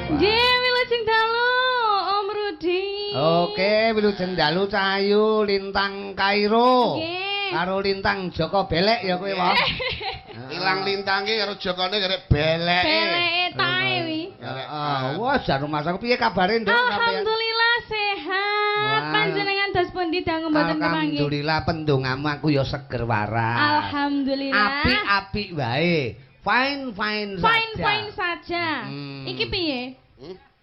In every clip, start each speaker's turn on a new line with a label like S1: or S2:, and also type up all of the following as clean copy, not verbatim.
S1: Nggih, wilujeng dalu Om Rudi.
S2: Oke, wilujeng dalu Cahayu Lintang Kairo.
S1: Nggih.
S2: Karo Lintang Joko Belek ya kowe wae.
S3: Ilang lintange karo Jokone garek belek.
S1: Beleke tae wi.
S2: Wah, jan rumah aku piye kabare, Nduk?
S1: Alhamdulillah sehat.
S2: Wah.
S1: Panjenengan dos pundi dangu mboten kepanggih?
S2: Alhamdulillah pendongamu aku ya seger waras.
S1: Alhamdulillah.
S2: Apik-apik wae. Fine saja.
S1: Fine saja. Iki piye?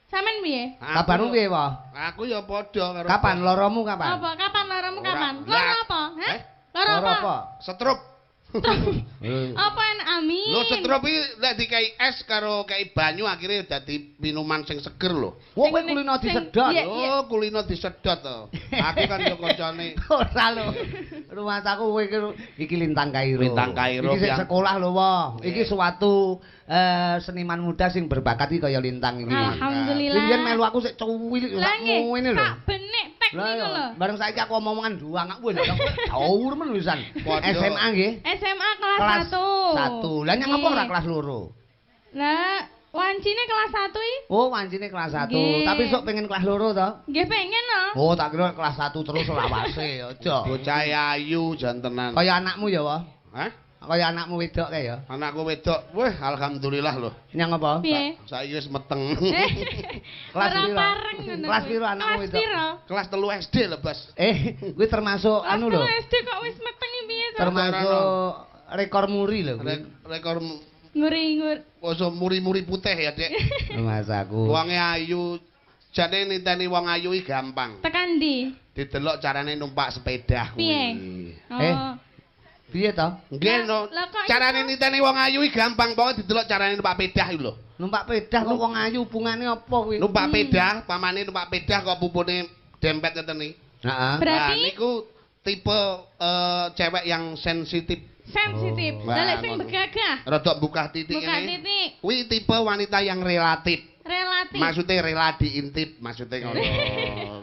S1: Sampean piye?
S2: Kabarmu piye, Wah?
S3: Aku ya padha karo.
S2: Kapan loromu kapan?
S1: Apa? Kapan laramu kapan?
S3: Ora.
S1: Lara apa? Hah? Lara
S2: Loro
S1: apa?
S2: apa?
S3: Setrup.
S1: Apa en amin?
S3: Lho setrup iki lek dikai es karo kai banyu akhirnya dadi minuman sing seger lho.
S2: Wah, kowe kulino disedot.
S1: Iya.
S3: Oh, kulino disedot to. Aku kan yo kancane.
S2: Ora lho. Rumah aku kowe iki Lintang Kairo.
S3: Lintang Kairo,
S2: Iki sik
S3: Pian.
S2: sekolah lho, Wah. Iki suatu seniman muda sing berbakat iki kaya Lintang iki.
S1: Alhamdulillah.
S2: Biyen melu aku sik cuwil
S1: Lah nggih,
S2: ngene lho.
S1: sak benek tek niku lho.
S2: Bareng saiki aku omongan duang aku lho. Jauh men wisan.
S3: Padha.
S2: SMA nggih.
S1: SMA kelas 1.
S2: 1. Lah nyang apa ora kelas 2?
S1: Lah, wancine kelas 1 iki?
S2: Oh, wancine kelas 1.
S1: Nggih.
S2: Tapi sok pengen kelas 2 to?
S1: Nggih pengen no.
S2: Oh, tak kira kelas 1 terus lawase aja.
S3: Bocah ayu jantenan.
S2: Kaya anakmu ya, Wah?
S3: Hah?
S2: Kaya anakmu wedok kae ya.
S3: Anakku wedok. Wah, alhamdulillah lho.
S2: Nyang apa?
S1: Piye?
S3: Saiki wis meteng.
S2: Kelas
S1: Ora
S2: piro?
S1: pareng ngono.
S2: Kelas piro anakmu
S1: Kelas
S2: wedok?
S1: piro?
S3: Kelas 3 SD lho, Bos.
S2: Kuwi termasuk anu lho.
S1: Kelas SD kok wis meteng iki piye to?
S2: Termasuk rekor muri lho.
S3: Rekor
S1: Nguri-ngur.
S3: poso muri-muri putih ya, Dek.
S2: Mas aku.
S3: Wonge ayu. Jane niteni wong ayu iki gampang.
S1: Tekan ndi?
S3: Didelok carane numpak sepeda kuwi.
S1: Piye? Oh.
S2: Piye to?
S3: Nggih no.
S1: Lah, kok
S3: Carane
S1: iso?
S3: niteni wong ayu iki gampang banget didelok carane numpak pedah iki lho.
S2: Numpak pedah kok wong ayu hubungane apa kuwi?
S3: Numpak pedah, pamane numpak pedah kok pupune dempet ngeten iki.
S2: Heeh.
S1: Berarti
S3: Nah, niku tipe cewek yang sensitif.
S1: sensitif.
S3: Oh.
S1: Lah lek
S3: Wah,
S1: sing
S3: ngono.
S1: begagah.
S3: Rada buka titik
S1: Buka
S3: ini.
S1: titik.
S3: Kuwi tipe wanita yang relatif.
S1: Relatif.
S3: Maksudnya rela diintip, maksudnya ngono.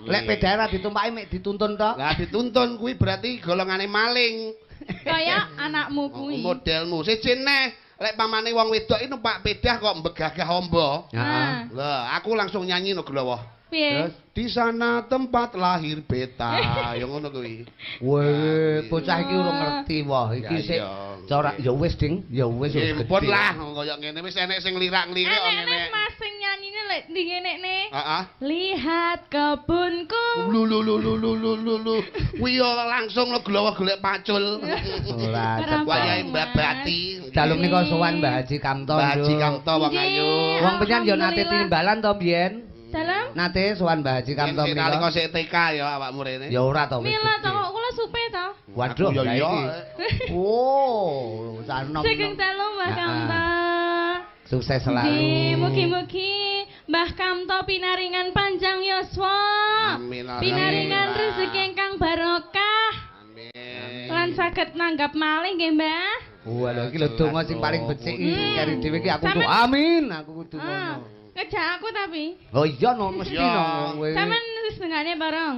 S2: Lek pedah ora ditumpaki mek dituntun to?
S3: Lah dituntun kuwi berarti golongane maling.
S1: Kaya anakmu kuwi.
S3: Modelmu siji neh lek pamane wong wedok iki numpak pedah kok mbegagah ombo.
S1: Nah,
S3: Lah, aku langsung nyanyi no glowo.
S1: piye?
S3: Di sana tempat lahir beta. Ya ngono kuwi.
S2: Weh, bocah iki urung ngerti wah. Iki
S3: Ya,
S2: sik
S3: iya.
S2: corak ya wis ding, ya wis wis
S3: Impun
S2: gede.
S3: lah kaya ngene wis enek sing lirak-lirik kok
S1: Enek
S3: ngene.
S1: Mas sing nyanyine lek ndi ngenekne.
S3: Heeh.
S1: Lihat kebunku.
S3: Lu. Kuwi yo langsung glowo golek pacul.
S2: Ora
S1: Ora
S2: cocok.
S3: Wayahe
S1: Mas.
S3: Mbak Bati.
S2: Dalem nika sowan Mbah Haji Kamto.
S3: Mbak Haji
S2: Nduk.
S3: Kamto wong
S1: Nggih.
S3: ayu.
S2: Wong penyan yo nate
S1: Alhamdulillah.
S2: timbalan to biyen.
S1: Dalam
S2: Nate sowan Mbah Haji Kamto
S3: Nalika
S2: menika.
S3: sik TK ya awakmu rene.
S2: Ya ora to wis.
S1: Mila to
S2: gede.
S1: kok kula supe to.
S2: Waduh,
S3: Aku ya
S2: lah
S3: iya.
S2: iki. Oh, sanom.
S1: Sugeng dalu Mbah
S2: Ah, ah.
S1: Kamto.
S2: Sukses
S1: Nggih,
S2: selalu.
S1: mugi-mugi Mbah Kamto pinaringan panjang yuswa.
S3: Amin.
S1: Pinaringan
S3: alhamdulillah.
S1: rezeki ingkang barokah.
S3: Amin.
S1: Lan saged nanggap malih nggih, Mbah.
S2: Wah, lha iki lho donga sing paling becik iki
S1: Hmm.
S2: kari dhewe iki aku
S1: Sampe-
S2: kudu amin, aku kudu
S1: Ah,
S2: ngono.
S1: ngejak aku tapi.
S2: Oh iya no mesti
S3: Iya.
S2: no kowe.
S1: Sampeyan wis dengane bareng.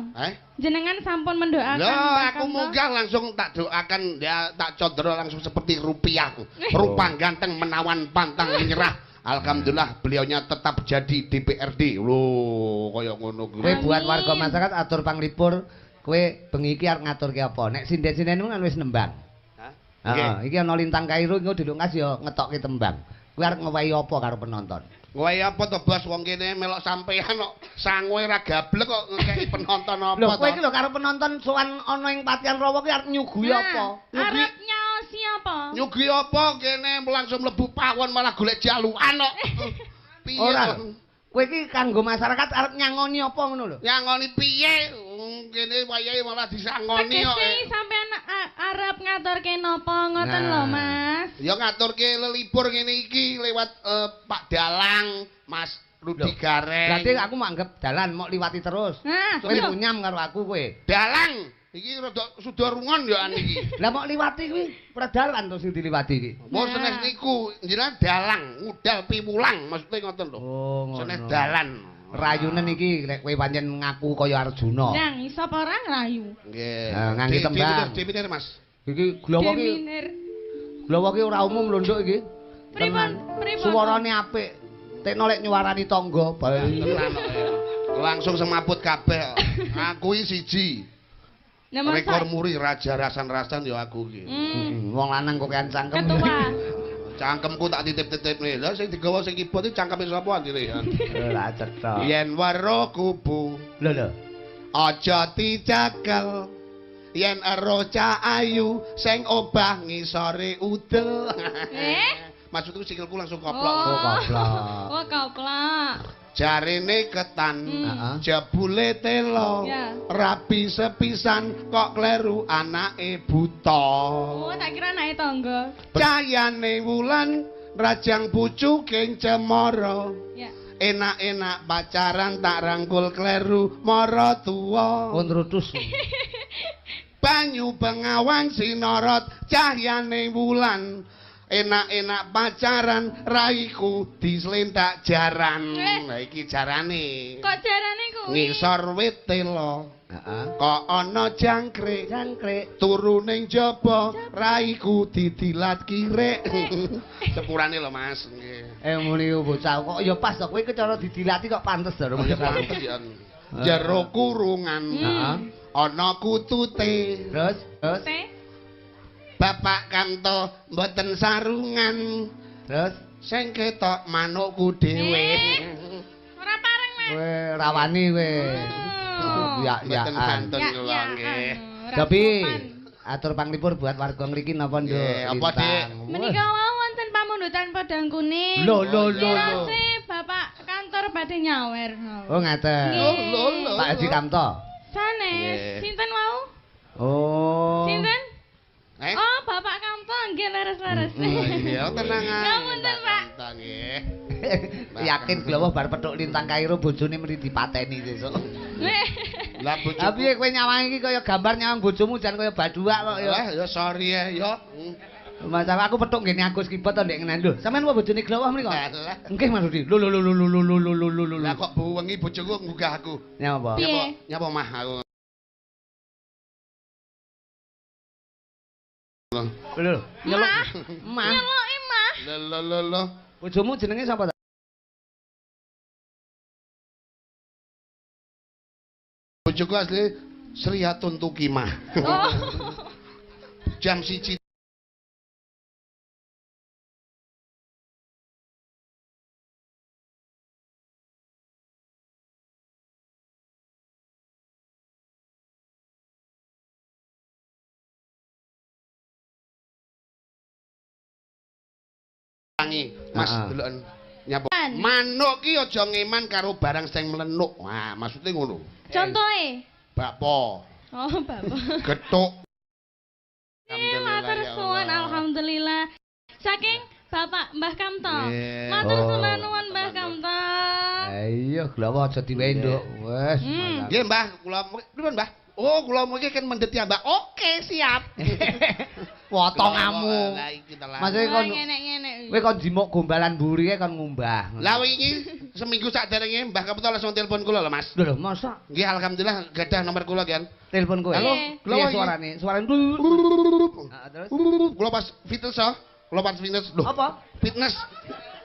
S1: Jenengan sampun mendoakan
S3: Loh,
S1: Mbah
S3: aku
S1: Kamto.
S3: munggah langsung tak doakan ya tak condro langsung seperti rupiah. Rupa ganteng menawan pantang menyerah. Alhamdulillah beliaunya tetap jadi DPRD. Loh, kaya ngono kuwi.
S2: Kowe buat
S1: Amin.
S2: warga masyarakat atur panglipur, kowe bengi iki arep ngaturke apa? Nek sinden-sindenmu kan wis nembang.
S3: Hah?
S2: Heeh,
S3: Nggih.
S2: iki ana Lintang Kairo iki dilungkas ya ngetokke tembang. Kowe arep ngewahi apa karo penonton?
S3: Kowe apa to Bos wong kene melok sampean kok sangoe ra gablek kok ngekeki penonton apa
S2: Lho,
S3: to?
S2: kowe iki lho karo penonton sowan ana ing Patian Rawa ki arep nyuguhi apa?
S1: Arep nyaosi apa?
S3: Nyugi apa kene langsung mlebu pawon malah golek jalukan kok. Piye?
S2: Ora.
S3: kok?
S2: Kowe iki kanggo masyarakat arep nyangoni apa ngono lho?
S3: Nyangoni piye? Kene wayahe malah disangoni kok.
S1: Tegese sampean arep ngaturke napa ngoten
S2: Nah.
S1: lho, Mas.
S3: Ya ngaturke lelibur ngene iki lewat Pak Dalang, Mas Rudi
S2: Loh,
S3: Gareng.
S2: Berarti aku manggep dalan mau liwati terus.
S1: Nah,
S2: Kowe
S1: yo.
S2: nyam karo aku kowe.
S3: Dalang. Iki rada sudah rungon ya an iki.
S2: Lah mau liwati kuwi predalan to sing diliwati iki.
S3: Mau
S1: Nah.
S3: senes niku jenengan dalang, ngudal piwulang maksudnya ngoten lho.
S2: Oh,
S3: Senes dalan.
S2: Rayunen iki lek kowe pancen ngaku kaya Arjuna.
S1: Nang iso apa ora nglayu?
S3: Nggih.
S2: Nah, ngangge tembang.
S3: Dipinir Mas.
S2: Iki glowo ki
S1: Deminir.
S2: glowo ki ora umum lho nduk iki.
S1: Pripun? Pripun?
S2: Suarane apik. tekno lek nyuarani tangga bae.
S3: Tenan kok. Langsung semaput kabeh. Aku iki siji. Rekor muri raja rasan-rasan ya aku iki.
S2: Wong lanang kok kan cangkem.
S1: Ketua.
S3: Cangkemku tak titip-titipne. Lah sing digawa sing kibot iki cangkeme sapa andire.
S2: Ora cetha.
S3: Yen weruh kubu,
S2: Lho.
S3: aja dicekel. Yen ero cah ayu sing obah ngisore udel. Maksudku sikilku langsung koplok.
S2: Oh, koplok.
S1: Oh, koplok.
S3: Jarene ketan,
S2: Heeh.
S3: jebule telo,
S1: Ya.
S3: rapi sepisan kok kleru anake buta.
S1: Oh, tak kira anake tangga.
S3: Cahayane wulan rajang pucuking cemara.
S1: Ya.
S3: Enak-enak pacaran tak rangkul kleru mara tuwa.
S2: Konrutus.
S3: Banyu bengawan sinorot cahyane wulan. Enak-enak pacaran raiku dislentak jaran. Lah iki jarane.
S1: Kok jarane kuwi?
S3: Ngisor wit telo.
S2: Heeh.
S3: Kok ana jangkrik. Turu ning jaba raiku didilat kirek. Sepurane lho Mas. Nggih.
S2: Muni bocah kok ya pas to kowe cara didilati kok pantes jare.
S3: Ya pantes ya. Jero kurungan.
S2: Heeh.
S3: Ana kutute.
S2: Terus
S1: Teh.
S3: Bapak Kanto mboten sarungan.
S2: terus
S3: Sing ketok manukku dhewe.
S1: Ora pareng, Mas.
S2: kowe rawani kowe. Ya
S3: Mboten santun
S1: Ya,
S3: kula
S1: ya,
S3: nggih.
S1: ora
S2: Tapi
S1: sopan.
S2: atur panglipur buat warga mriki napa Nduk?
S3: Nggih, apa, Dik?
S1: Menika wau wonten pamundutan padang kuning.
S2: Lho.
S1: Kirose Bapak kantor badhe nyawer.
S2: Oh ngaten.
S1: Nggih.
S2: Pak Haji Kamto.
S1: Sanes,
S3: Nggih.
S1: sinten wau?
S2: Oh.
S1: Sinten?
S3: Eh?
S1: Oh, Bapak Kamto nggih leres-leres.
S3: Iya, tenang ae.
S1: Ngapunten, Pak.
S3: Nggih.
S2: Yakin glowah bar petuk lintang Kairo bojone mriki dipateni sesuk.
S3: Lah bojoku.
S2: Lah piye kowe nyawang iki kaya gambar nyawang bojomu jan kaya baduak kok ya.
S3: Lah ya sorry ya, yo.
S2: Masalah aku petuk ngene Agus Kibot to ndek ngene lho. Sampeyan wae bojone glowah mriko.
S3: Lah
S2: Nggih Mas Rudi. Lho.
S3: lah kok buwengi bojoku nggugah aku.
S2: Nyapa?
S1: Piye?
S3: Nyapa mah aku.
S2: Lho.
S1: Mah.
S2: Mah.
S1: Nyeloki, Mah.
S3: Lho.
S2: Bojomu jenenge sapa?
S3: Bojoku asli Sriatun Tukimah.
S1: Oh.
S3: Jam 1 Mas deloken nyapa. Manuk ki aja ngeman karo barang sing mlenuk. Wah, maksude ngono.
S1: Contohe.
S3: Bakpo,
S1: Oh, Bapak.
S3: gethuk.
S1: Matur
S3: ya
S1: suwun
S3: Allah.
S1: alhamdulillah. Saking Bapak Mbah Kamto.
S3: Nggih.
S1: Matur
S2: Oh.
S1: suwun nuwun Mbah Kamto.
S2: Iya, glowah aja diwehi Nduk. Wes.
S3: Nggih, Mbah, kula pripun, Mbah? Oh, kula mriki kan mendhet ya, Mbah. Oke, siap.
S2: Potongamu.
S3: Lah iki telah.
S2: Maksudnya
S1: Wah,
S2: kon
S1: ngene-ngene.
S2: kowe kon jimuk gombalan mburi kan ngumbah.
S3: Lah wingi seminggu sakderenge Mbah Kaputo langsung telepon kula lho, Mas.
S2: Lho, masa
S3: Nggih, alhamdulillah gadah nomor kula kan.
S2: telepon kowe?
S3: Halo,
S2: Piye
S3: iki?
S2: suarane? Suarane. Terus
S3: Kula pas fitness oh. Kula pas fitness. Loh,
S2: apa?
S3: fitness.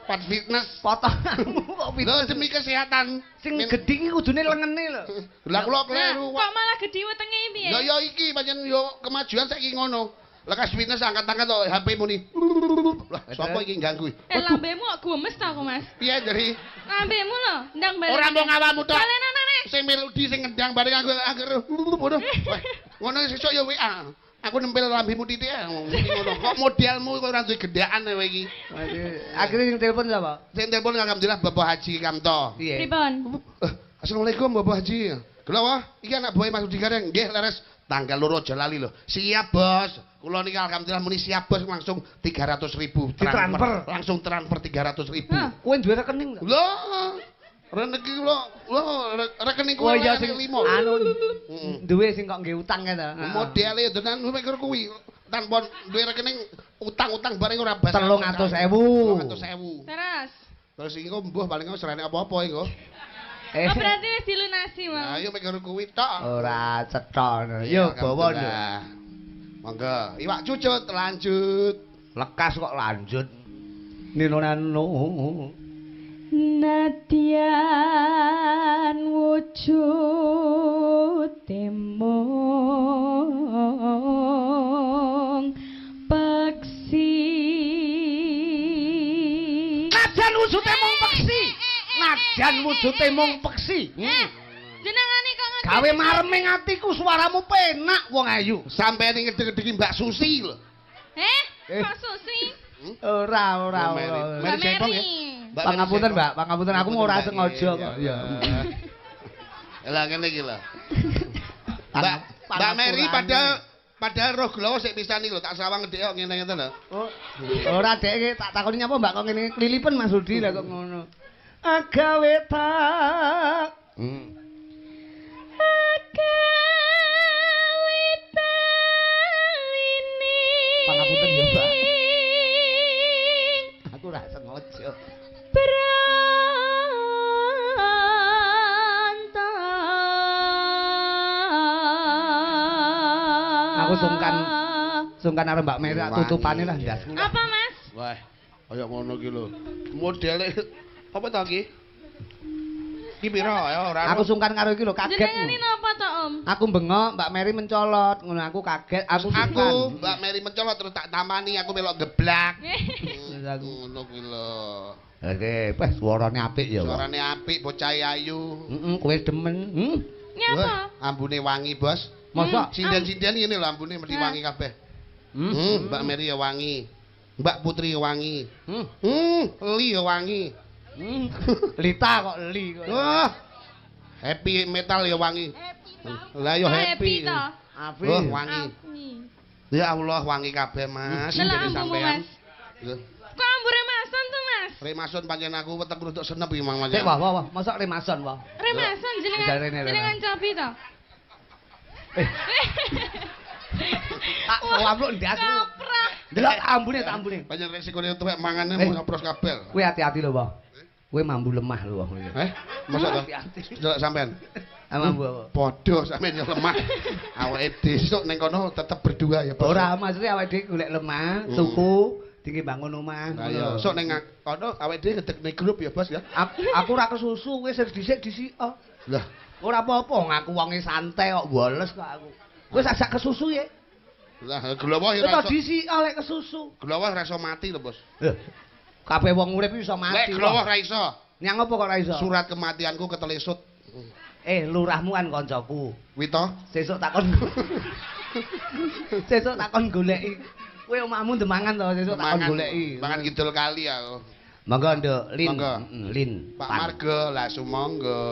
S3: Pas fitness.
S2: Potonganmu kok
S3: Lho, demi kesehatan.
S2: sing gedhi iki kudune lengene lho.
S3: Lah kula
S1: Nah,
S3: kleru.
S1: kok malah gedhi wetenge piye?
S3: Ya ya iki pancen yo kemajuan saiki ngono. Lekas fitness angkat-angkat to HP muni. Lah, sapa iki ganggu?
S1: Lambemu kok gemes ta kok, Mas?
S3: Piye dari?
S1: Lambemu lho, ndang balik.
S3: Ora mung awakmu tok.
S1: Balen anane.
S3: Sing melodi sing ngendang bareng aku akhir. Ngono. Wah, ngono sesuk ya WA. Aku nempel lambemu titik ngono. Kok modelmu kok ora duwe gendaan kowe iki.
S2: Akhirnya sing telepon sapa?
S3: Sing telepon alhamdulillah Bapak Haji Kamto.
S2: Piye?
S1: Pripun?
S3: Assalamualaikum Bapak Haji. Kula wah, iki anak buah Mas Budi Gareng. Nggih, leres. Tanggal loro aja lali lho. Siap, Bos. Kula niki alhamdulillah muni siap, Bos, langsung 300.000
S2: Ditransfer.
S3: Langsung transfer 300.000.
S1: Hah.
S2: Kowe duwe rekening lho.
S3: Lho, rezeki kula, rekening
S2: Oh
S3: kula
S2: iya sing
S3: limo.
S2: anu
S3: Heeh.
S2: duwe sing kok nggih utang kan ta.
S3: Modele tenan mikir kuwi. Tanpa duwe rekening utang-utang bareng ora bas.
S2: 300.000.
S3: 300.000.
S1: Terus.
S3: Terus iki kok mbuh paling serane apa-apa iki kok.
S1: Oh, berarti wis dilunasi,
S3: Nah,
S1: Bang.
S3: ayo mikir kuwi tok.
S2: Ora cetha. Yo bawa lho.
S3: Monggo, iwak cucut lanjut.
S2: Lekas kok lanjut. Nino nano.
S1: Nadyan wujud mung peksi.
S2: Najan wujude mung peksi. Najan wujude mung peksi.
S1: Jenengane kok ngene.
S2: Gawe mareming atiku suaramu penak wong ayu.
S3: Sampeyan ngedeg-edegi Mbak Susi lho.
S1: Pak Susi.
S2: Ora.
S3: Mary Sepong ya.
S2: Pangapunten, Mbak. Pangapunten aku ora sengaja kok. Ya.
S3: Lah ngene iki lho. Mbak Mary padahal roh glowo sik pisan iki lho tak sawang ngedek kok ngene-ngene lho.
S2: Ora dek tak takoni nyapa Mbak kok ngene klilipen Mas Rudi lah kok ngono. Agawe tak. Agawe taline. Pangapunten ya, Mbak. Aku ora sengaja. Aku sungkan arep Mbak Mary tutupane lah ndasku.
S1: Apa, Mas?
S3: Wah, kaya ngono ki lho. Modele apa to iki? Ki pira ya ora.
S2: Aku sungkan karo iki lho, kaget.
S1: Jenengane napa to, Om?
S2: Aku bengok, Mbak Mary mencolot, ngono aku kaget, aku sungkan.
S3: Mbak Mary mencolot terus tak tamani aku melok geblak.
S2: Aku
S3: Ngono ki lho.
S2: oke, wes suarane apik ya, Pak.
S3: Suarane apik, bocah ayu.
S2: Kowe demen.
S1: Nyapa?
S3: Ambune wangi, Bos.
S2: Masa
S3: Sinden-sinden ngene lho ambune mesti wangi kabeh. Mbak Mary ya wangi. Mbak Putri ya wangi. Li ya wangi.
S2: Lita kok li kok.
S3: Wah. Happy metal ya wangi. Lah yo happy.
S2: Apik.
S3: Wah, wangi. Ya Allah wangi kabeh, Mas.
S1: Delok
S3: Jadi
S1: ambumu, Mas.
S3: Lho.
S1: Kok ambure mason tuh, Mas?
S3: Remason pancen aku weteng ruduk senep iki Mang
S2: Cek wah, mosok remason wah.
S1: Remason jenengan cobi to.
S2: Tak wamluk ndasmu.
S1: Kaprak.
S2: Delok ambune tak ambune.
S3: Pancen resikone tuwek mangane mau nyopros kabel.
S2: Kowe hati-hati lho, Pak. Kowe mambu lemah lho, Pak.
S3: Masa to?
S2: Hati-hati.
S3: Delok sampean.
S2: Mambu apa?
S3: Padha sampean yo lemah. Awake besok ning kono tetep berdua ya, Bos.
S2: Ora, maksudnya awake dhewe golek lemah, tuku, tinggi bangun omah.
S3: Lah yo, sok ning kono awake dhewe ngedekne grup ya, Bos ya.
S2: Aku ora kesusu, kowe sing dhisik disika.
S3: Lah,
S2: Ora apa-apa, ngaku wonge santai kok woles kok aku. Kowe sak kesusu ya.
S3: lah glowo ya
S2: Kok
S3: ora iso.
S2: disika lek kesusu.
S3: Glowo ora iso mati lho, Bos.
S2: Lho. Kabeh wong urip iso mati.
S3: Lek glowo ora iso.
S2: Nyang apa kok ora iso?
S3: Surat kematianku ketelesut.
S2: Lurahmu kan kancaku.
S3: Wito.
S2: Sesuk takon. Sesuk takon goleki. Kowe omahmu Demangan to, sesuk takon goleki.
S3: Mangan kidul kali aku.
S2: Monggo, Nduk, Lin.
S3: Monggo.
S2: Lin.
S3: Pak Marga, lah sumangga.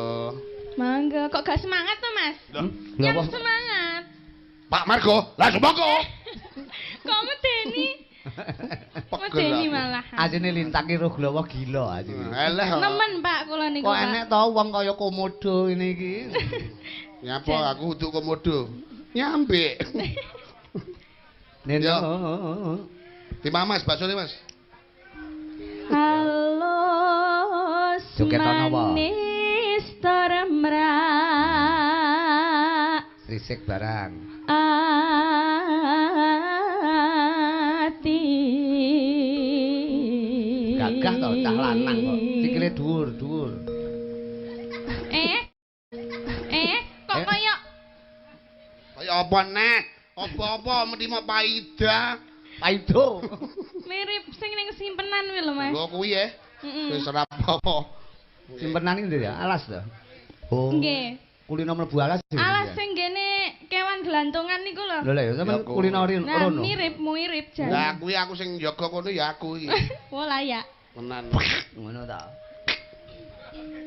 S1: Mangga, kok gak semangat tuh, Mas?
S2: Lha
S1: Yang
S2: apa?
S1: semangat.
S3: Pak Marga, lah sumangga.
S1: Kok medeni? Medeni malah.
S2: Asine Lintang ki roh glawa gila asine.
S3: Alah.
S1: Nemen, Pak, kula niku.
S2: Kok
S1: Pak.
S2: enek to wong kaya komodo ngene iki.
S3: Nyapa aku kudu komodo. Nyambe.
S2: Nen.
S3: Ya. Timah Mas, baksone Mas.
S1: Halo
S2: Joget ana apa?
S1: manis teremrak
S2: Risik barang.
S1: ati
S2: Gagah to cah lanang kok. Sikile dhuwur-dhuwur.
S1: Kok kaya
S3: Kaya apa nek? Apa-apa mesti mau paida.
S2: Paido.
S1: mirip sing ning simpenan kuwi lho, Mas.
S3: Lho kuwi ya.
S1: Heeh.
S3: Wis ora apa-apa.
S2: Simpenan iki ya, alas to. Oh.
S1: Nggih.
S2: Kulino mlebu alas.
S1: Alas sing gene kewan gelantungan niku lho.
S2: Lho ya sampean kulino
S1: Nah,
S2: rono.
S1: mirip jan.
S3: Lah kuwi aku sing jaga kono ya aku iki.
S1: Oh layak.
S3: Tenan.
S2: Ngono ta.
S1: Winggan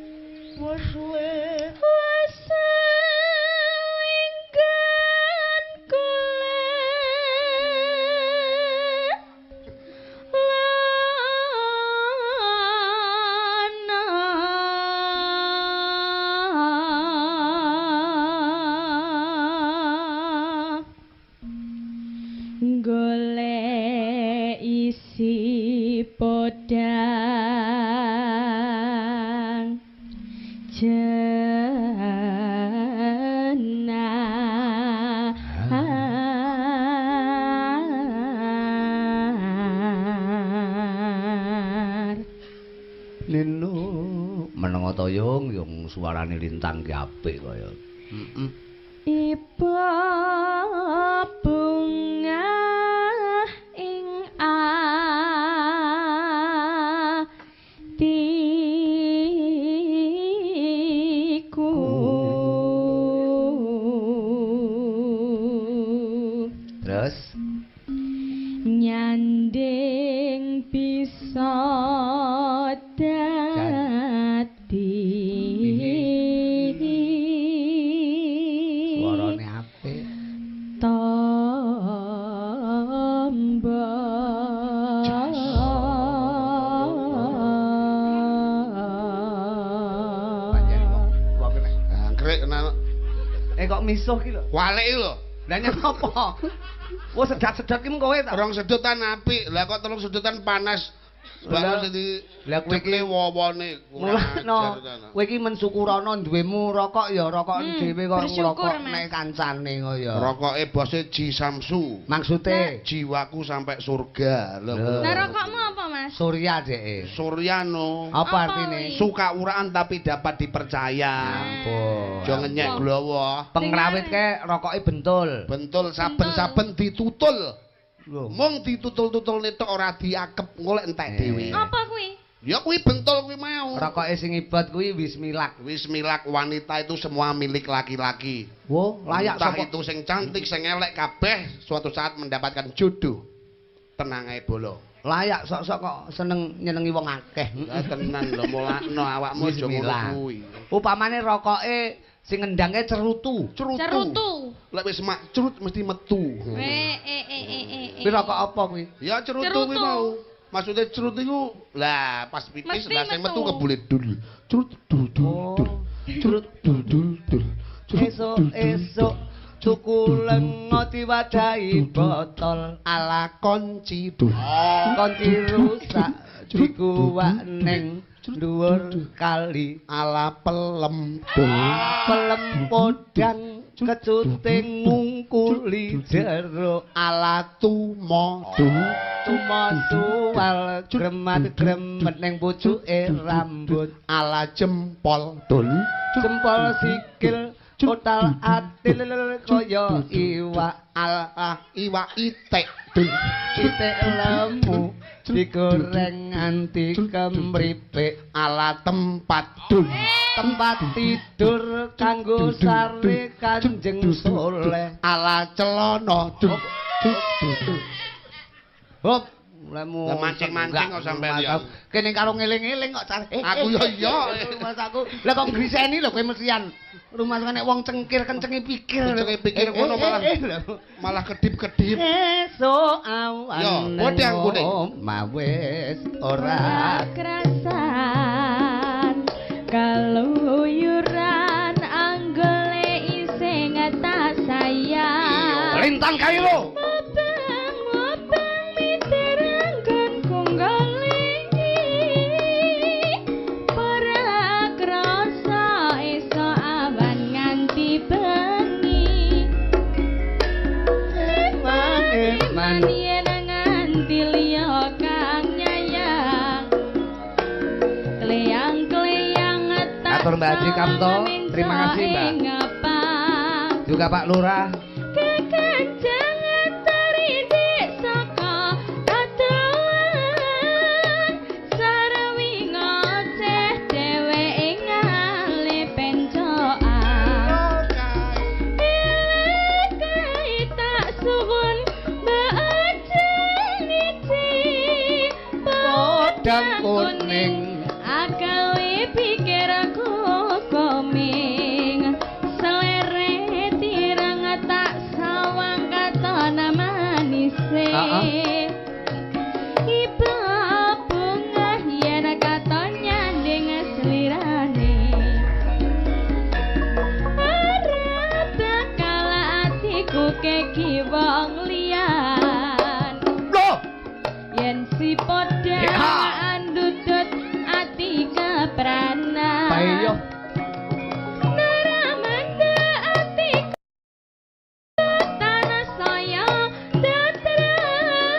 S1: lana golek isi podang jenar
S2: Nino menengo toyong yung suarane lintang ki apik kaya. Heeh.
S1: Ibu bunga ing atiku
S2: Terus
S1: nyanding bisa dadi
S2: suarane apik.
S1: Tamba
S2: Panjen kok kene.
S3: Angkrek ana
S2: Kok misuh ki lho.
S3: walek iki lho.
S2: Lah nyang apa? Wah sedat-sedat ki mung kowe ta.
S3: Rong sedutan apik. Lah kok telung sedutan panas. Bagus di
S2: Lah kowe iki
S3: wowone.
S2: mulane kowe iki mensyukurana duwemu rokok ya rokokan dhewe kok
S1: bersyukur,
S2: ngrokok
S1: Mas.
S2: nek kancane kaya.
S3: Rokoke bose Ji Samsu.
S2: Maksude
S3: Jiwaku sampai surga.
S2: Lho.
S1: Nah rokokmu apa Mas?
S2: Surya dheke.
S3: Suryano.
S2: Apa
S1: Apa
S2: artine?
S1: wi?
S3: Suka uraan tapi dapat dipercaya.
S2: Ampun.
S3: Aja ngenyek glowo.
S2: Pengrawit ke rokoke bentul.
S3: Bentul saben-saben ditutul.
S2: Lho.
S3: Mung ditutul-tutul netok ora diakep golek entek dhewe.
S1: Apa kuwi?
S3: Ya kuwi bentul kuwi mau.
S2: Rokoke sing ibat kuwi wis milak.
S3: Wis milak wanita itu semua milik laki-laki.
S2: Wo, layak
S3: Entah
S2: sapa?
S3: itu sing cantik, sing elek kabeh suatu saat mendapatkan jodoh. Tenang ae bolo.
S2: Layak sok-sok kok seneng nyenengi wong akeh.
S3: Ya tenan lho mulakno awakmu aja ngono
S2: Bismillah.
S3: kuwi.
S2: Upamane rokoke sing ngendhange cerutu.
S1: Cerutu.
S3: Lek wis mak cerut mesti metu.
S2: Kuwi rokok apa kuwi?
S3: Ya cerutu
S1: Cerutu.
S3: kuwi mau. Maksudnya cerut iku lah pas pipis
S1: Mesti
S3: lah sing
S1: metu.
S3: metu kebulet dul. Cerut dul dul dul. Cerut dul dul dul.
S2: Esuk-esuk tuku lengo diwadahi botol
S3: Ala konci dul.
S2: konci rusak dikuwak ning dhuwur kali
S3: Ala pelem dul.
S2: pelem podang kecuting ngungkuli jero
S3: Ala tumo dul.
S2: tumal gremat-gremet ning pucuke rambut
S3: Ala jempol dul.
S2: jempol sikil total atil kaya iwak
S3: Ala iwak itek dul.
S2: Itik lemu digoreng nganti kemripik
S3: Ala tempat dul.
S2: tempat tidur kanggo sare Kanjeng Soleh
S3: Ala celana dul.
S2: hop lemu
S3: Lah mancing-mancing kok sampean ya.
S2: kene karo ngeling-eling kok car
S3: Aku ya iya.
S2: Mas aku lah kok griseni lho kowe mestian rumah nek wong cengkir kencenge pikir
S3: Kencenge pikir ngono malah kedip-kedip.
S2: esuk
S3: Yo,
S2: awan
S3: kodang kuning.
S2: mawes ora
S1: Kerasan kaluyuran anggole ising tak sayang.
S2: lintang kairo
S1: Mobang miterangkan kunggoli para krasa esok awan nganti bengi man yen nganti liya kang nyayang kleyang-kleyang
S2: Atur Mbak Adri Kamto, terima kasih, Mbak. juga Pak Lurah
S1: Kekancangan taridik saka atuan Sarawi ngoceh dheweke ngale pencoan Kai tak suwun bajaniti
S2: Podang kuning.
S1: Agawe pikirku koming Seleret tirang tak sawang katona manise Iba bunga yen katonya ning slirane Ora bakal atiku keki wong liyan
S2: loh
S1: Yen si podang andutut ati kepranan
S2: Bayo
S1: Naramanda ati tanah saya datang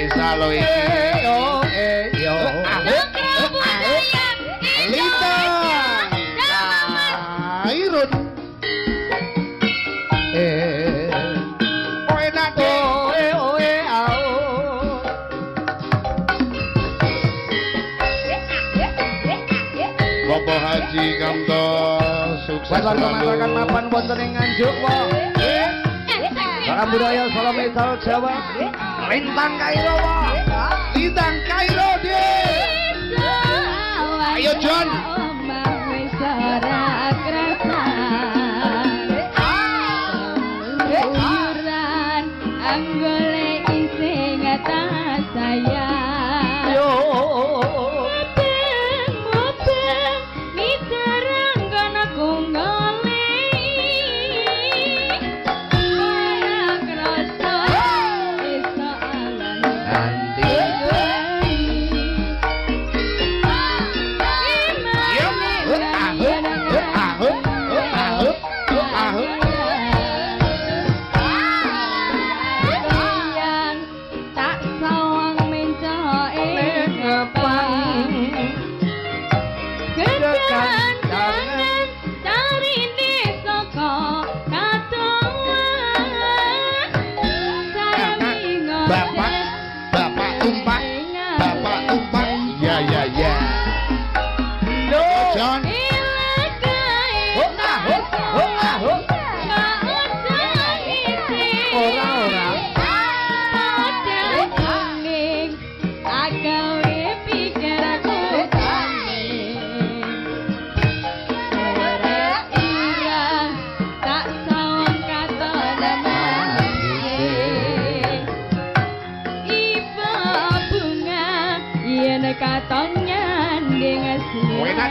S3: Indonesia lo iki.
S2: Yo.
S3: Lita. Irun. Oe nate. Bapak Haji Kamto sukses
S2: Warga
S3: selalu.
S2: masyarakat mapan wonten ing Nganjuk wae. Salam budaya, salam metal Jawa. Lintang Kairo wae.
S3: Lintang Kairo deh. Ayo John.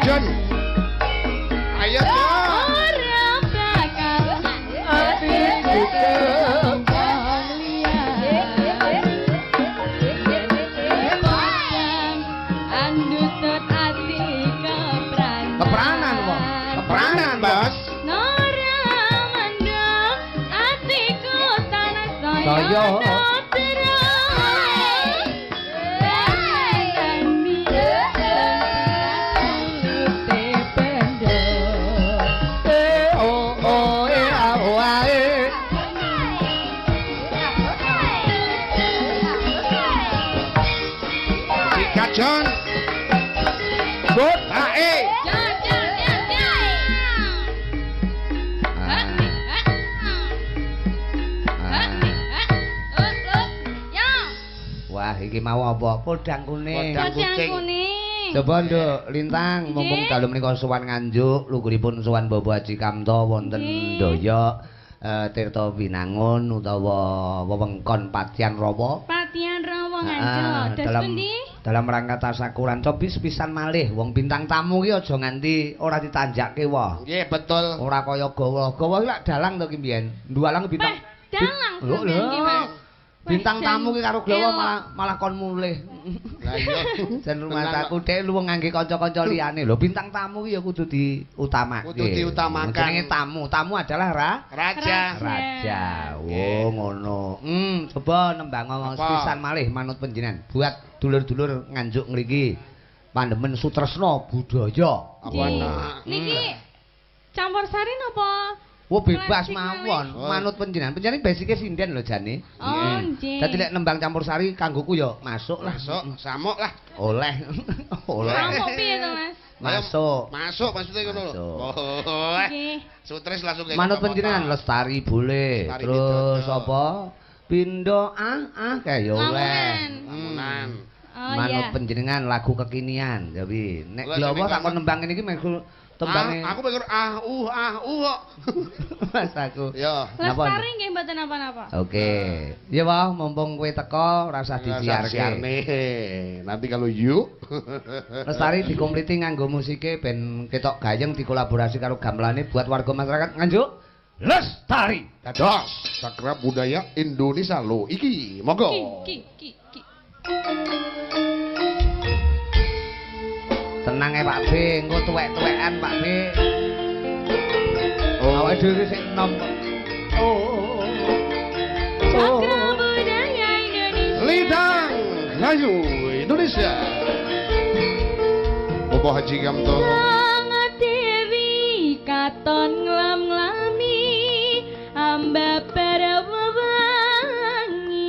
S3: John. Ayo John.
S2: Kepranan kok. Kepranan, Bos. Saya
S3: John. Good.
S2: Wah, iki mau apa? Podang kuning.
S3: Podang kucing.
S2: Coba Nduk Lintang mumpung dalu menika sowan Nganjuk, lugunipun sowan Bapak Haji Kamto wonten Ndoyo Tirta Winangun utawa wewengkon Patian Rawa.
S1: Patian Rawa Nganjuk.
S2: Dalam rangka tasakuran cobi sepisan malih wong bintang tamu ki aja nganti ora ditanjakke wae.
S3: Nggih, betul.
S2: Ora kaya gawa. Gawa ki lak dalang to ki mbiyen. Ndualang bintang.
S1: Dalang sampeyan ki, Mas.
S2: Bintang tamu ki karo gawa malah kon mulih.
S3: Lah iya.
S2: Jan rumah aku dhek luwung ngangge kanca-kanca liyane lho. Bintang tamu ki ya kudu diutamakke.
S3: Kudu diutamakan.
S2: Jenenge tamu. Tamu adalah
S3: Raja.
S2: Raja. Oh, ngono. Coba nembang sepisan malih manut panjenengan buat dulur-dulur Nganjuk ngriki. Pandemen sutresna budaya.
S3: Apa
S1: niki campur sari napa?
S2: Wah bebas mawon, manut panjenengan. Panjenengan basike sinden lho jane.
S1: Oh, nggih.
S2: Dadi lek nembang campur sari kanggoku ya masuk lah.
S3: Masuk, samuk lah.
S2: Oleh. Oleh.
S1: Samuk piye to, Mas?
S2: Masuk.
S3: Masuk maksudnya ngono lho. Oh.
S1: Nggih.
S3: Sutres langsung kayak
S2: Manut panjenengan Lestari boleh. Terus apa? Pindo kayak ya oleh.
S3: Lamunan.
S2: Manut panjenengan lagu kekinian. Jadi nek glowo tak kon nembang iki mengko tembange.
S3: Aku mikir kok.
S2: Mas aku.
S3: Ya.
S1: Lestari nggih mboten napa-napa.
S2: Oke. Ya wah mumpung kowe teko rasa disiarke.
S3: Nanti kalau you
S2: Lestari dikompliti nganggo musike ben ketok gayeng dikolaborasi karo gamelane buat warga masyarakat Nganjuk. Lestari.
S3: Dados Sakra Budaya Indonesia lo iki. Monggo.
S1: Ki.
S2: Tenang Pak B, engko tuwek-tuwekan Pak B. Awake dhewe sik enom.
S1: Sakra Budaya Indonesia.
S3: Lidang Dirgahayu Indonesia. Bapak Haji Kamto.
S1: Sangat Dewi katon nglam-nglami amba para wewangi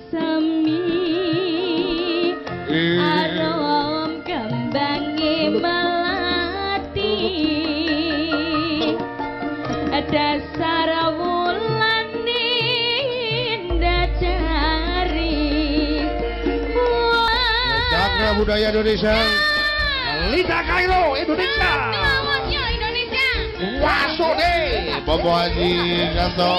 S1: semi arom kembange melati dasar wulane ndajari
S3: Cakra Budaya Indonesia. Lita Kairo Indonesia.
S1: Indonesia.
S3: Masuk deh, Bapak Haji Kamto.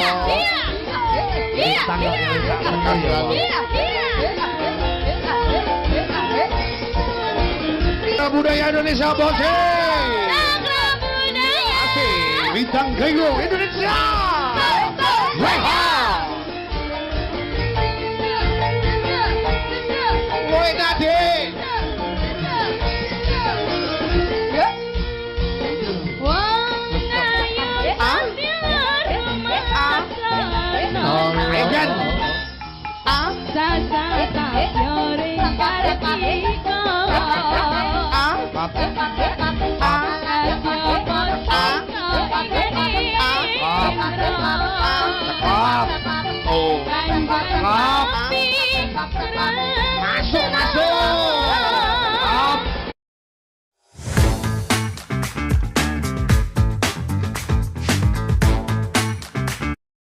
S3: Budaya Indonesia bos. Asik, bintang Kairo Indonesia. Reha. Woi Nade. Masuk, masuk.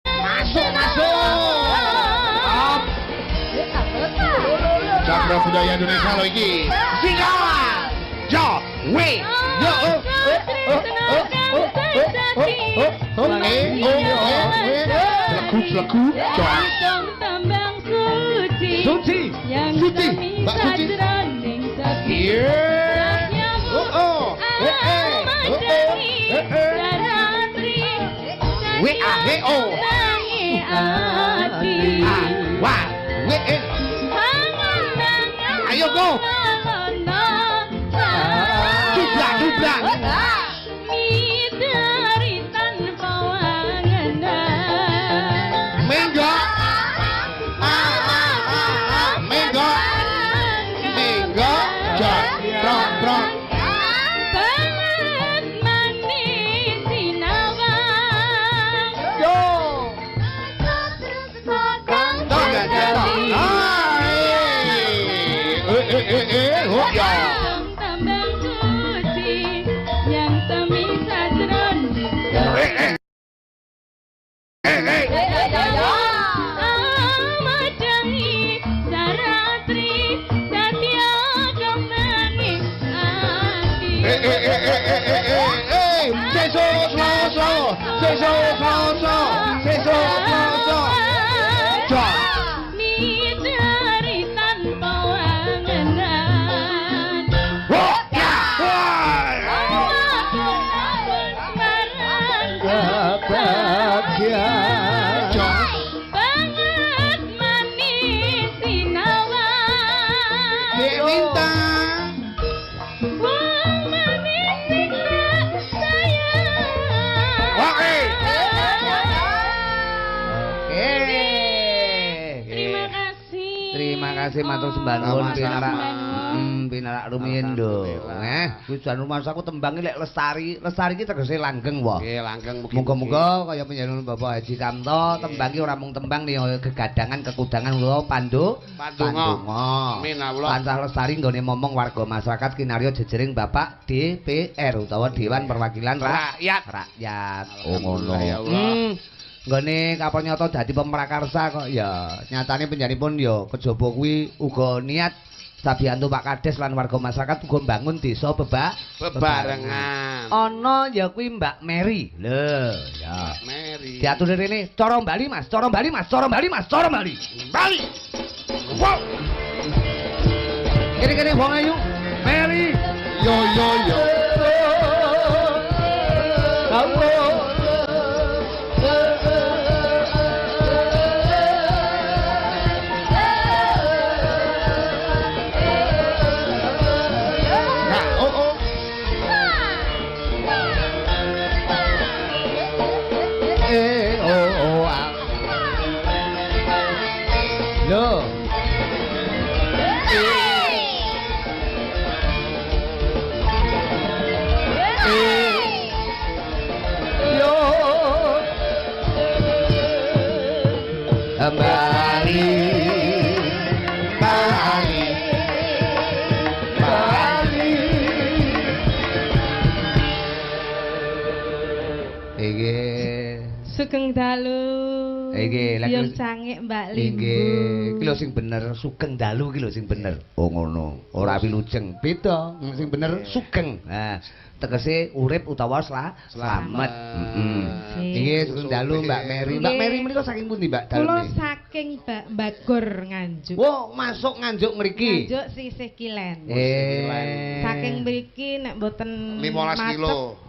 S3: Masuk, masuk. Cakra Budaya Indonesia lo iki. Sika. Jo, we. Yo. Lagu, Jo.
S1: Tambang suci.
S3: Suci. Suci. Mbak Suci. Iya. Oh. W-A-W-O. Wah. W-E. Ayo go. Dublang. Menggo. Menggo. Menggo. Trok.
S2: Terima kasih matur sembah nuwun pinarak rumiyin lho. Tujuan rumah aku tembangi lek lestari. Lestari iki tegese langgeng wae.
S3: Nggih, langgeng mugi.
S2: Muga-muga kaya panjenengan Bapak Haji Kamto tembangi ora mung tembang nih gegadangan kekudangan kula pandonga.
S3: Amin Allah.
S2: Tansah lestari nggone momong warga masyarakat kinarya jejering Bapak DPR utawa Dewan Perwakilan Rakyat. Oh ngono.
S3: Ya Allah.
S2: Nggone kapal nyata dadi pemrakarsa kok ya. Nyatane panjenenganipun ya kejaba kuwi uga niat sabiyantu Pak Kades lan warga masyarakat uga mbangun desa bebarengan. Ana ya kuwi Mbak Mary. Lho, ya.
S3: Mbak Mary.
S2: Diatur rene cara Bali Mas. Bali. Wow. Kene wong ayu. Mary.
S3: Yo.
S2: Bali Bali Bali iki
S1: Sugeng dalu.
S2: Iki lek
S1: Yen cangik Mbak Limbu.
S2: Nggih, iki lho sing bener Sugeng dalu iki lho sing bener. Oh ngono, ora wilujeng. Beda, sing bener Sugeng. Nah, tegese urip utawa slamet. Heeh. Iki Sugeng dalu Mbak Mary. Mbak Mary menika saking pundi, Mbak?
S1: Kula
S2: Daleme.
S1: saking Bagor Nganjuk.
S2: Wo, masuk Nganjuk mriki.
S1: Nganjuk sisih Kilen.
S2: Saking
S1: Saking mriki nek mboten
S3: 15 kilo.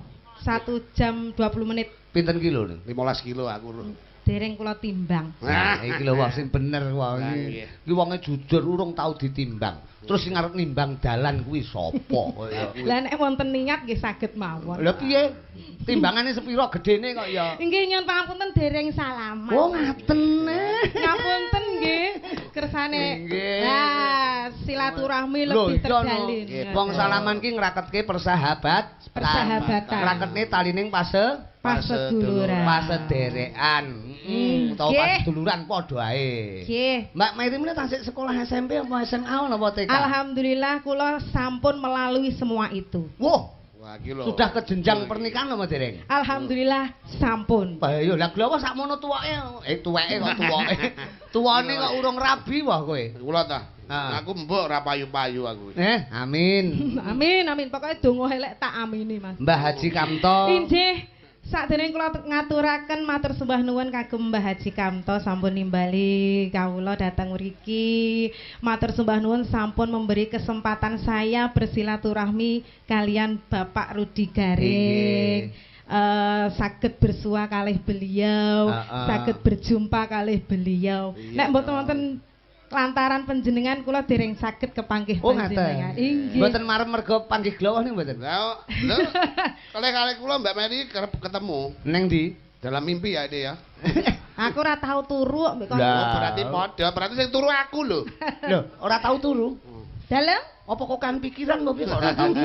S1: 1 jam 20 menit.
S2: Pinten kilo niku?
S3: 15 kilo aku.
S1: Dereng kula timbang.
S2: Nah, iki lho wah sing bener wah iki. Iki wonge jujur urung tau ditimbang. Terus sing arep nimbang dalan kuwi sapa kaya.
S1: Lah nek wonten niat nggih saged mawon.
S2: Lah piye? Timbangane sepira gedene kok ya?
S1: Nggih nyuwun pangapunten dereng salaman.
S2: Oh ngaten.
S1: Ngapunten nggih kersane.
S2: Nggih.
S1: Nah, silaturahmi lebih terjalin.
S2: Wong salaman ki ngraketke persahabatan. Ngraketne talining
S1: paseduluran.
S2: Pasederekan. Utawa paseduluran padha ae.
S1: Nggih.
S2: Mbak Mary meneh tasik sekolah SMP apa SMA napa TK?
S1: Alhamdulillah kula sampun melalui semua itu.
S2: Wah,
S3: Iki lho.
S2: sudah ke jenjang pernikahan apa dereng?
S1: Alhamdulillah sampun.
S2: Ayo lah glowo sakmono tuweke. Tuweke kok tuweke. Tuwane kok urung rabi wah kowe.
S3: Kula ta.
S2: Ah.
S3: Aku mbok ora payu-payu aku.
S2: Amin.
S1: Amin. Pokoke donga elek tak amini, Mas.
S2: Mbah Haji Kamto.
S1: Injih. Sakdereng kula ngaturaken matur sembah nuwun kagem Mbah Haji Kamto sampun nimbali kawula dhateng mriki. Matur sembah nuwun sampun memberi kesempatan saya bersilaturahmi kalian Bapak Rudi Garing. Saged bersua kalih beliau, saged berjumpa kalih beliau. Nek mboten wonten lantaran panjenengan kula dereng saged kepanggih panjenengan. Inggih.
S2: Mboten marem mergo panggih glowah niku mboten.
S3: Lah, lho. Kalih-kalih kula Mbak Mary kerep ketemu.
S2: Neng ndi?
S3: Dalam mimpi ya ini ya.
S1: Aku ora tau turu mbek kono.
S3: Oh, berarti padha, berarti sing turu aku lho.
S2: Lho, ora tau turu.
S1: Dalem?
S2: Apa kok kan pikiran kok bisa ora tau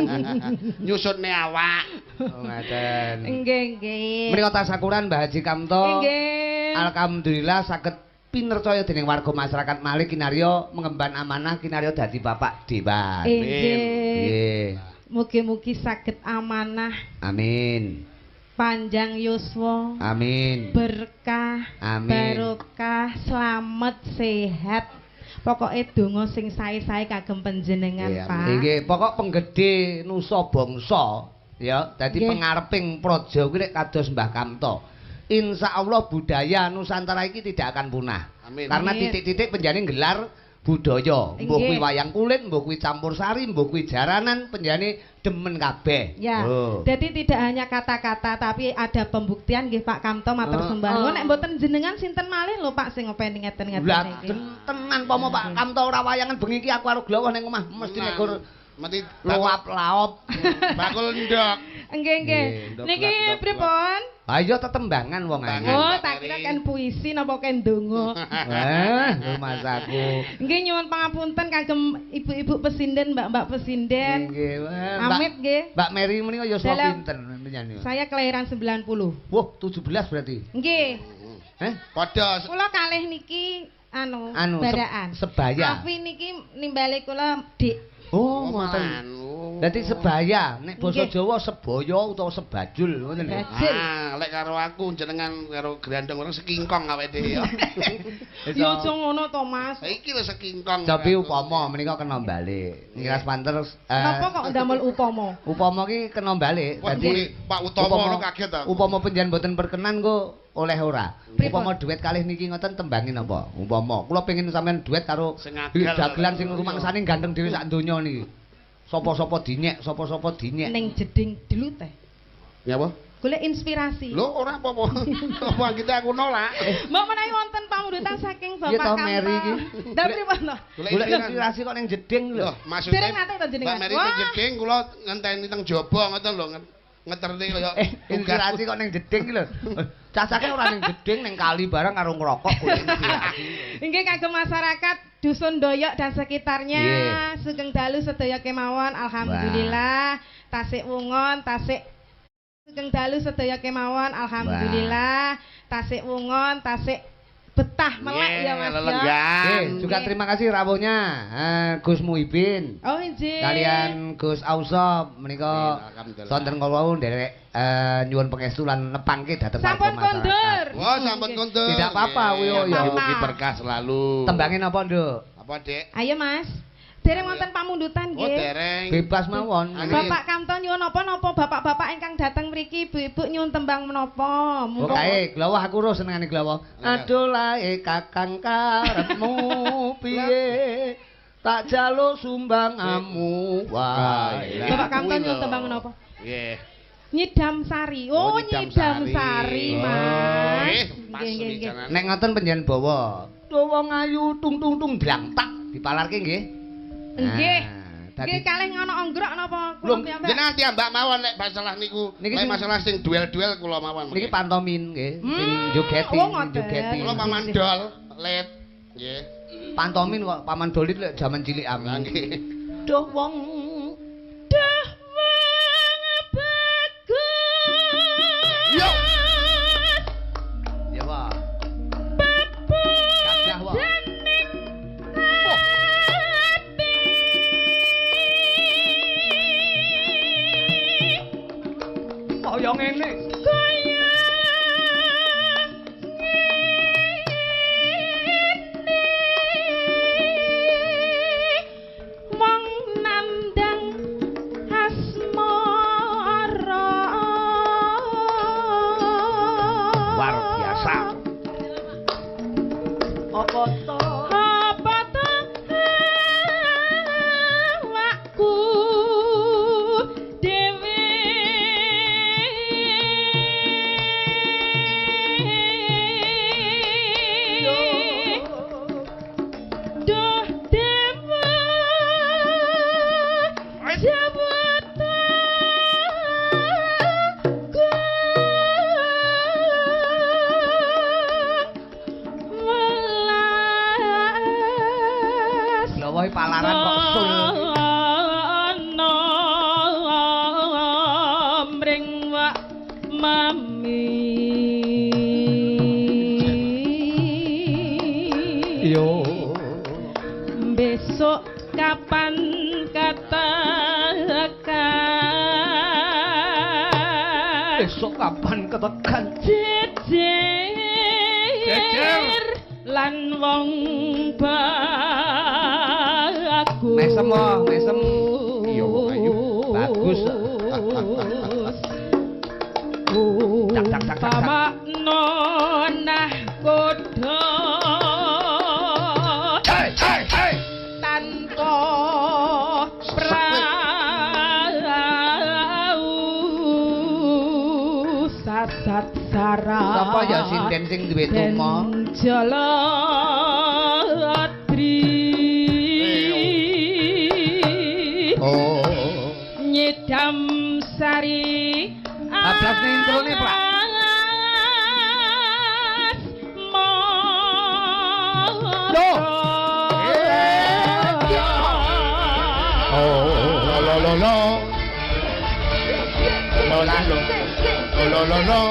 S3: Nyusutne awak.
S2: Oh, ngaten.
S1: Nggih.
S2: Menika tasakuran Mbah Haji Kamto.
S1: Nggih.
S2: Alhamdulillah saged pinercaya dening warga masyarakat malih kinarya mengemban amanah kinarya dadi bapak dewan.
S1: Nggih. Mugi-mugi saged amanah.
S2: Amin.
S1: Panjang yuswa.
S2: Amin.
S1: Berkah.
S2: Amin.
S1: Barokah, slamet, sehat. Pokoke donga sing sae-sae kagem panjenengan, Pak.
S2: Nggih, pokok penggede nusa bangsa ya, dadi pengareping praja kuwi nek kados Mbah Kamto. Insya Allah budaya Nusantara ini tidak akan punah.
S3: Amin.
S2: Karena titik-titik penjane gelar budaya. Mbok kuwi wayang kulit, mbok kuwi campur sari, mbok kuwi jaranan, penjane demen kabeh.
S1: Ya. Jadi tidak hanya kata-kata tapi ada pembuktian nggih Pak Kamto matur sembah nuwun. Nek mboten jenengan sinten malih lho Pak sing ngopeni ngeten-ngeten iki.
S2: Lah tenan pomo Pak Kamto ora wayangan bengi iki aku karo glowah ning omah mesti nek
S3: mati
S2: luap laop
S3: bakul ndok.
S1: Nggih. Niki pripun?
S2: Ayo tetembangan wong ae.
S1: Oh, tak kira kan puisi napa kan donga.
S2: Lho Mas aku.
S1: Nggih nyuwun pangapunten kagem ibu-ibu pesinden, mbak-mbak pesinden.
S2: Nggih.
S1: Amit nggih.
S2: Mbak Mary menika yuswa pinten nyanyi?
S1: Saya kelahiran 90.
S2: Wah, 17 berarti.
S1: Nggih.
S3: Padha.
S1: Kula kalih niki baraan.
S2: Sebaya.
S1: Afi niki nimbale kula Dik.
S2: Oh, ngoten. Dadi sebaya, nek basa Jawa sebaya utawa sebajul ngoten lho.
S3: Ah, lek karo aku jenengan karo grandeng orang sekingkong awake dhewe ya.
S1: Ya aja ngono to, Mas.
S3: Iki lho sekingkong.
S2: Tapi upama menika kena balik. Ngiras panter
S1: Napa kok ndamel upama?
S2: Upama ki kena balik. Dadi
S3: Pak Utomo kaget ta.
S2: Upama panjenengan mboten berkenan kok oleh ora. Upama duet kalih niki ngoten tembangin apa? Umpama kula pengin sampean duet karo dagelan sing rumangsane ganteng dhewe sak donya niki. Sapa-sapa dinyek, sapa-sapa dinyek.
S1: Ning jeding dulu teh.
S3: Ya apa?
S1: Golek inspirasi.
S3: Lho ora apa-apa. Apa kita aku nolak.
S1: Mbok menawi wonten pamundutan saking Bapak Kamto.
S2: Iya to Mary iki.
S1: Lah pripun to?
S2: Golek inspirasi kok ning jeding lho.
S3: Loh, maksudnya
S1: Dereng nate to jenengan.
S3: Mbak Mary teng jeding kula ngenteni teng jaba ngoten lho. Ngeterni kaya
S2: inspirasi kok ning jeding iki lho. Cacake ora ning jeding ning kali bareng karo ngerokok golek inspirasi.
S1: Inggih kagem masyarakat Dusun Doyok dan sekitarnya, Sugeng dalu sedaya kemawon alhamdulillah. Tasik Wungon, tasik Sugeng dalu sedaya kemawon alhamdulillah. Tasik Wungon, tasik betah melek ya Mas ya.
S3: Lelenggan.
S2: Juga terima kasih rawuhnya Gus Muhibin.
S1: Oh nggih.
S2: Kalian Gus Ausop menika sonten kula nderek nyuwun pangestu lan nepangke dhateng
S1: sampun kondur.
S3: Wah, sampun kondur.
S2: Tidak apa-apa kuwi ya.
S3: Mugi berkah selalu.
S2: Tembange napa, Nduk?
S3: Apa, Dik?
S1: Ayo Mas. Dereng wonten pamundutan
S3: Oh,
S1: nggih.
S3: dereng.
S2: Bebas mawon.
S1: Bapak Kamto nyuwun napa-napa bapak-bapak ingkang dateng mriki ibu-ibu nyuwun tembang menapa?
S2: Pokoke glawah aku ro senengane glawah. Aduh lae kakang karepmu piye? Tak jaluk sumbang amu wae.
S1: Bapak Kamto nyuwun tembang menapa?
S3: Nggih.
S1: Nyidam Sari. Oh, Nyidam Sari, Mas.
S3: Pas wicanan.
S2: Nek ngoten panjenengan bawa. Wong ayu tung tung tung dlang tak dipalarke nggih.
S1: Nggih.
S2: Nah,
S1: Nggih kalih ana anggrok napa
S3: Lho,
S1: kula piyambak?
S3: jenengan tiambak mawon nek masalah niku.
S2: Niki
S3: Nek
S2: sing-
S3: masalah sing duel-duel kula mawon.
S2: Niki pantomin nggih, sing jogeti,
S1: oh, ngoten.
S2: jogeti.
S3: Kula paman dol, let. Nggih.
S2: Pantomin kok paman dolit lek jaman cilik
S3: Lah
S2: am.
S3: nggih.
S2: Duh wong
S1: Dah wong bagus.
S3: Yo.
S2: ya Pak. Gajah wae. Kaya ngene.
S1: Wong nandang asmara.
S2: Luar biasa. Apa to?
S1: Apa to awakku dhewe duh dewa
S2: Glawahe palaran kok sul.
S1: ana mring wak mami
S2: Yo.
S1: besok kapan katakan
S2: Besok kapan ketekan?
S1: jejer lan wong bagus
S2: Mesem wae, mesem.
S3: Iya, wong ayu.
S2: Bagus. Tak, tak, tak, tak, tak.
S1: pamakno nah kodho
S3: Hei, hei, hei.
S1: tanpa prau sasat sarah
S2: Sapa ya sinden sing duwe tuma? Oh.
S1: Nyidam Sari
S2: Ablas ning introne, Pak. Loh.
S3: Oh, lo lo lo. Lo la lo. Lo lo lo.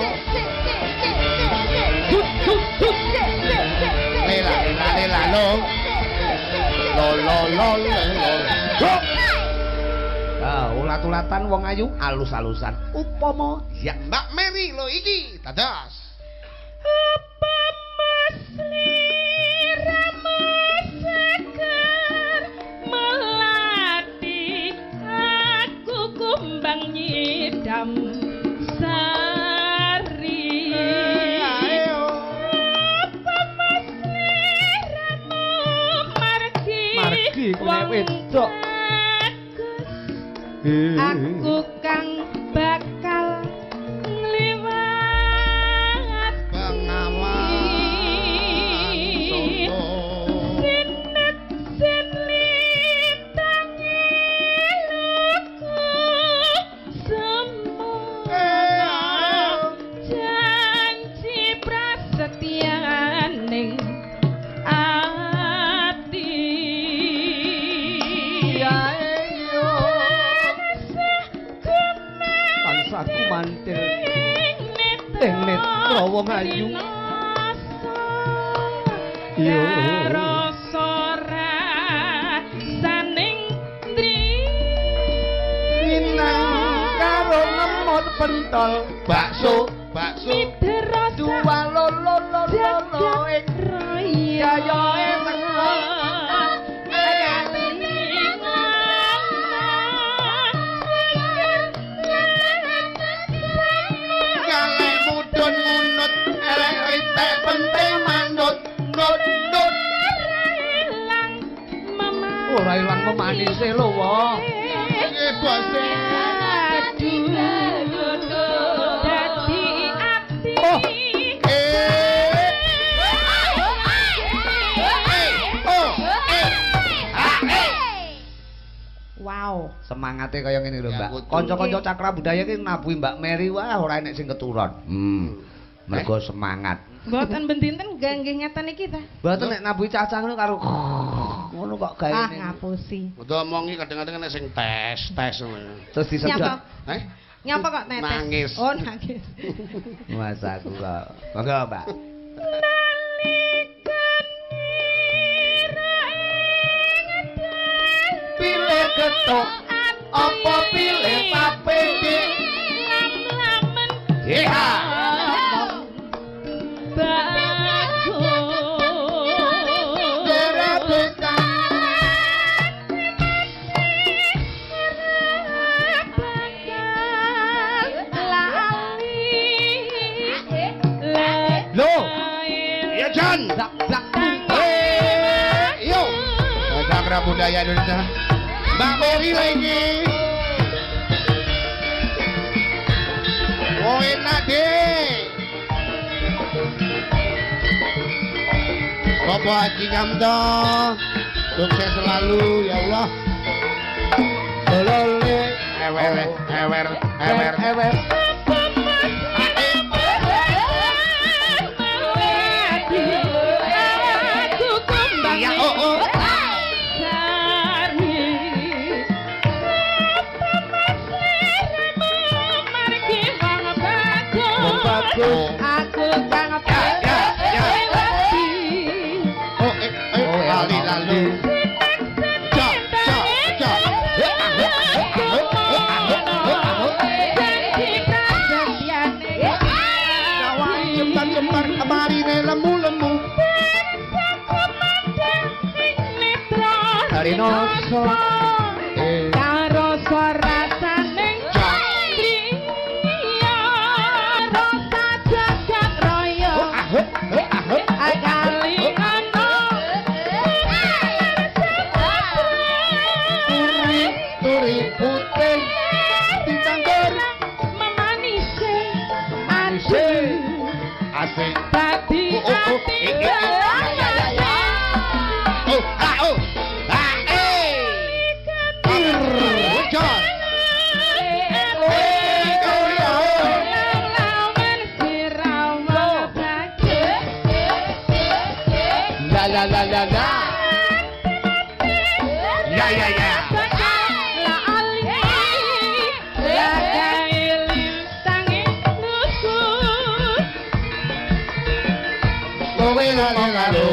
S3: Lela, lela, lela, lo. Lo lo lo lo.
S2: Ah, ulat-ulatan wong ayu alus-alusan. Upama
S3: Ya Mbak Mary lo iki dados.
S1: Apa sliramu seger melati aku kumbang nyidam Sari apa sliramu margi
S2: kuwi wedok.
S1: aku kang bakal ngliwat
S3: Pengawan soto.
S1: sinet sinlitang eluku semua janji prasetyaning ati
S2: Pansaku mantil ing netra wong ayu.
S1: karo sora saning
S2: Minang karo ngemot pentol bakso dua lolo ing raya
S3: Kalek mudun ngunut elek ritek penting manut nut
S2: ora ilang memanise lho wa
S3: bose
S1: dadi ati wow
S2: semangate kaya ngene lho
S3: Ya,
S2: Mbak
S3: betul.
S2: kanca-kanca cakra budaya iki nabuhi Mbak Mary wah ora enek sing keturun mergo semangat
S1: mboten bendinten ganggih ngeten iki ta
S2: mboten nek nabuhi cacah ngono karo ngono kok gawe
S1: ngapusi
S3: udah omongi kadang-kadang nek sing tes ngono.
S2: terus disedot
S1: Nyapa? Nyapa kok netes?
S3: Nangis.
S1: Oh, nangis.
S2: masa aku kok monggo Mbak pilih ketok apa pilih tape
S1: Lam-lamen
S2: iya Loh,
S3: Iya Jan. Yo. Cakra budaya Indonesia. Mbak Mary lagi. Oh enak deh. Bapak Haji Kamto, sukses selalu ya Allah.
S2: lolole
S3: Ewer. Iya, oh.
S2: bagus
S1: Aku sangat
S3: Ya. Oh, lali lalu. Cok. Jembar kamarine lemu.
S2: dari noso
S1: karo swara saning driya rasa jagat raya akali ana
S2: turi putih ditanggur
S1: memanise
S2: asik
S1: dadi ati
S3: Ya.
S2: kowe lalu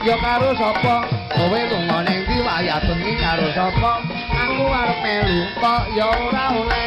S2: ya karo sapa kowe lunga ning ndi wayah bengi karo sapa aku arep melu kok ya ora oleh